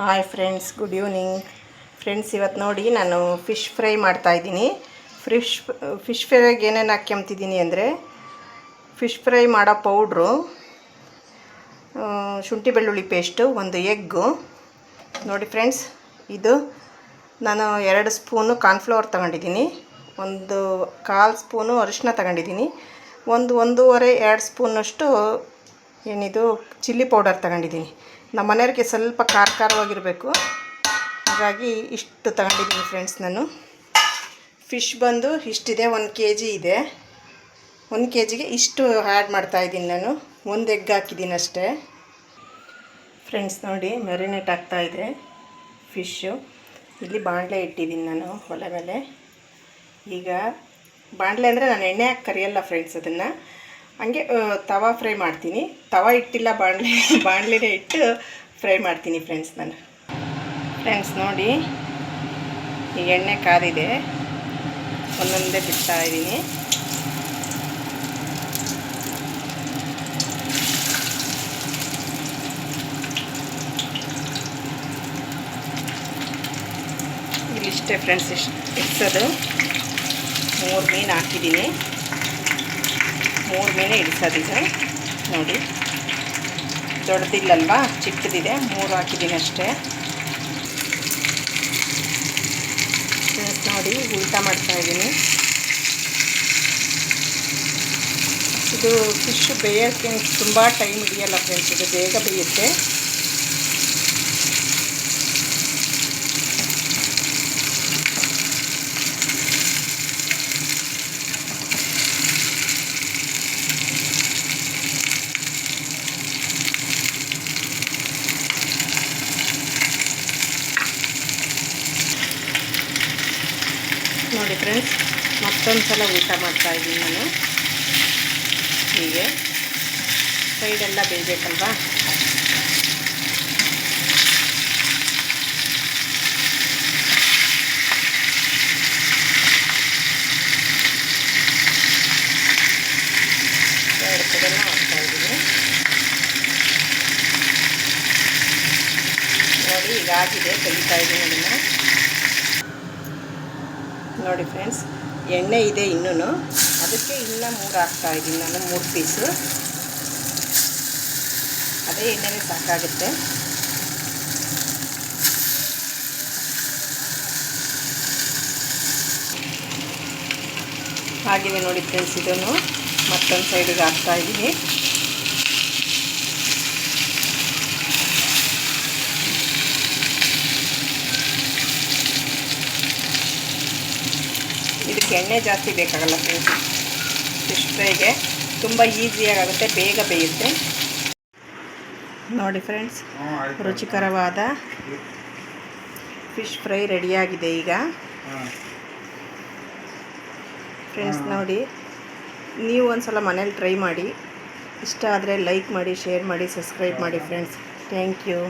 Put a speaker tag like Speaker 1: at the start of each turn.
Speaker 1: Hi friends, good evening friends. ಇವತ್ತು ನೋಡಿ ನಾನು ಫಿಶ್ ಫ್ರೈ ಮಾಡ್ತಾಯಿದ್ದೀನಿ. ಫಿಶ್ ಫ್ರೈಗೆ ಏನೇನು ಹಾಕ್ಯಂತಿದ್ದೀನಿ ಅಂದರೆ, ಫಿಶ್ ಫ್ರೈ ಮಾಡೋ ಪೌಡ್ರು, ಶುಂಠಿ ಬೆಳ್ಳುಳ್ಳಿ ಪೇಸ್ಟು, ಒಂದು ಎಗ್ಗು. ನೋಡಿ ಫ್ರೆಂಡ್ಸ್, ಇದು ನಾನು 2 ಸ್ಪೂನು ಕಾರ್ನ್ಫ್ಲವರ್ ತಗೊಂಡಿದ್ದೀನಿ, ಒಂದು 1/4 ಸ್ಪೂನು ಅರಿಶಿನ ತಗೊಂಡಿದ್ದೀನಿ, ಒಂದೂವರೆ 2 ಸ್ಪೂನಷ್ಟು ಏನಿದು ಚಿಲ್ಲಿ ಪೌಡರ್ ತಗೊಂಡಿದ್ದೀನಿ. ನಮ್ಮ ಮನೆಯವ್ರಿಗೆ ಸ್ವಲ್ಪ ಖಾರವಾಗಿರಬೇಕು, ಹಾಗಾಗಿ ಇಷ್ಟು ತಗೊಂಡಿದ್ದೀನಿ ಫ್ರೆಂಡ್ಸ್. ನಾನು ಫಿಶ್ ಬಂದು ಇಷ್ಟಿದೆ, 1 kg ಇದೆ. 1 kgಗೆ ಇಷ್ಟು ಆ್ಯಡ್ ಮಾಡ್ತಾಯಿದ್ದೀನಿ ನಾನು. 1 ಎಗ್ ಹಾಕಿದ್ದೀನಿ ಅಷ್ಟೇ ಫ್ರೆಂಡ್ಸ್. ನೋಡಿ, ಮ್ಯಾರಿನೇಟ್ ಆಗ್ತಾಯಿದೆ ಫಿಶ್ಶು. ಇಲ್ಲಿ ಬಾಣಲೆ ಇಟ್ಟಿದ್ದೀನಿ ನಾನು ಒಲೆ ಮೇಲೆ. ಈಗ ಬಾಣಲೆ ಅಂದರೆ ನಾನು ಎಣ್ಣೆ ಹಾಕಿ ಕರಿಯಲ್ಲ ಫ್ರೆಂಡ್ಸ್, ಅದನ್ನು ಹಂಗೆ ತವಾ ಫ್ರೈ ಮಾಡ್ತೀನಿ. ತವಾ ಇಟ್ಟಿಲ್ಲ, ಬಾಣಲೆನೇ ಇಟ್ಟು ಫ್ರೈ ಮಾಡ್ತೀನಿ ಫ್ರೆಂಡ್ಸ್ ನಾನು. ಫ್ರೆಂಡ್ಸ್ ನೋಡಿ, ಈ ಎಣ್ಣೆ ಕಾದಿದೆ, ಒಂದೊಂದೇ ಬಿಡ್ತಾ ಇದ್ದೀನಿ. ಇಲ್ಲಿಷ್ಟೇ ಫ್ರೆಂಡ್ಸ್, ಇಡ್ಸೋದು. 3 ಮೀನು ಹಾಕಿದ್ದೀನಿ, 3 ಮೀನೇ ಇಡಿಸೋದಿದೆ. ನೋಡಿ, ದೊಡ್ಡದಿಲ್ಲಲ್ವಾ, ಚಿಕ್ಕದಿದೆ, 3 ಹಾಕಿದ್ದೀನಿ ಅಷ್ಟೇ ಫ್ರೆಂಡ್ಸ್. ನೋಡಿ, ಊಟ ಮಾಡ್ತಾಯಿದ್ದೀನಿ. ಇದು ಫಿಶ್ ಬೇಯೋಕ್ಕೆ ತುಂಬ ಟೈಮ್ ಹಿಡಿಯಲ್ಲ ಫ್ರೆಂಡ್ಸ್, ಇದು ಬೇಗ ಬೇಯುತ್ತೆ. ನೋಡಿ ಫ್ರೆಂಡ್ಸ್, ಮತ್ತೊಂದು ಸಲ ಊಟ ಮಾಡ್ತಾಯಿದ್ದೀನಿ ನಾನು. ಹೀಗೆ ಸೈಡೆಲ್ಲ ಬೇಯಬೇಕಲ್ವಾ. ಎರಡು ಕಡೆನ ಹಾಕ್ತಾಯಿದ್ದೀನಿ. ನೋಡಿ, ಈಗಾಗಿದೆ, ತೆಗಿತಾಯಿದ್ದೀನಿ ಅದನ್ನು. ನೋಡಿ ಫ್ರೆಂಡ್ಸ್, ಎಣ್ಣೆ ಇದೆ ಇನ್ನೂ, ಅದಕ್ಕೆ ಇನ್ನೂ 3 ಹಾಕ್ತಾಯಿದ್ದೀನಿ ನಾನು, 3 ಪೀಸು. ಅದೇ ಎಣ್ಣೆನೇ ಸಾಕಾಗುತ್ತೆ. ಹಾಗೆಯೇ ನೋಡಿ ಫ್ರೆಂಡ್ಸ್, ಇದನ್ನು ಮತ್ತೊಂದು ಸೈಡಿಗೆ ಹಾಕ್ತಾಯಿದ್ದೀನಿ. ಇದಕ್ಕೆ ಎಣ್ಣೆ ಜಾಸ್ತಿ ಬೇಕಾಗಲ್ಲ ಫ್ರೆಂಡ್ಸ್. ಫಿಶ್ ಫ್ರೈಗೆ ತುಂಬ ಈಸಿಯಾಗುತ್ತೆ, ಬೇಗ ಬೇಯುತ್ತೆ. ನೋಡಿ ಫ್ರೆಂಡ್ಸ್, ರುಚಿಕರವಾದ ಫಿಶ್ ಫ್ರೈ ರೆಡಿಯಾಗಿದೆ ಈಗ ಫ್ರೆಂಡ್ಸ್. ನೋಡಿ, ನೀವು ಒಂದು ಸಲ ಮನೇಲಿ ಟ್ರೈ ಮಾಡಿ. ಇಷ್ಟ ಆದರೆ ಲೈಕ್ ಮಾಡಿ, ಶೇರ್ ಮಾಡಿ, ಸಬ್ಸ್ಕ್ರೈಬ್ ಮಾಡಿ ಫ್ರೆಂಡ್ಸ್. Thank you.